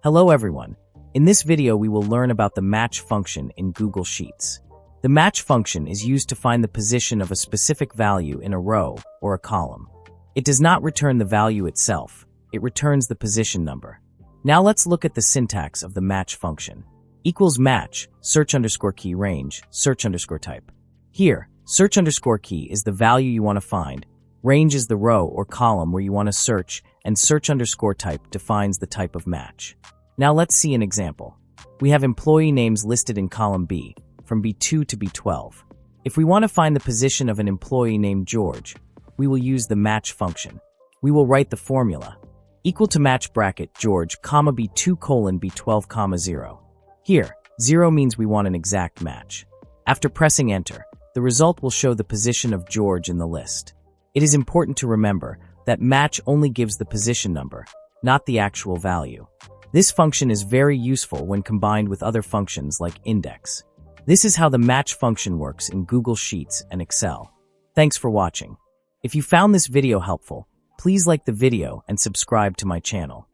Hello everyone. In this video we will learn about the match function in Google Sheets. The match function is used to find the position of a specific value in a row or a column. It does not return the value itself, it returns the position number. Now let's look at the syntax of the match function. Equals match, search underscore key range, search underscore type. Here, search underscore key is the value you want to find, range is the row or column where you want to search, and search underscore type defines the type of match. Now let's see an example. We have employee names listed in column B, from B2 to B12. If we want to find the position of an employee named George, we will use the match function. We will write the formula. Equal to match bracket George, comma B2 colon B12 comma 0. Here, 0 means we want an exact match. After pressing enter, the result will show the position of George in the list. It is important to remember that match only gives the position number, not the actual value. This function is very useful when combined with other functions like index. This is how the match function works in Google Sheets and Excel. Thanks for watching. If you found this video helpful, please like the video and subscribe to my channel.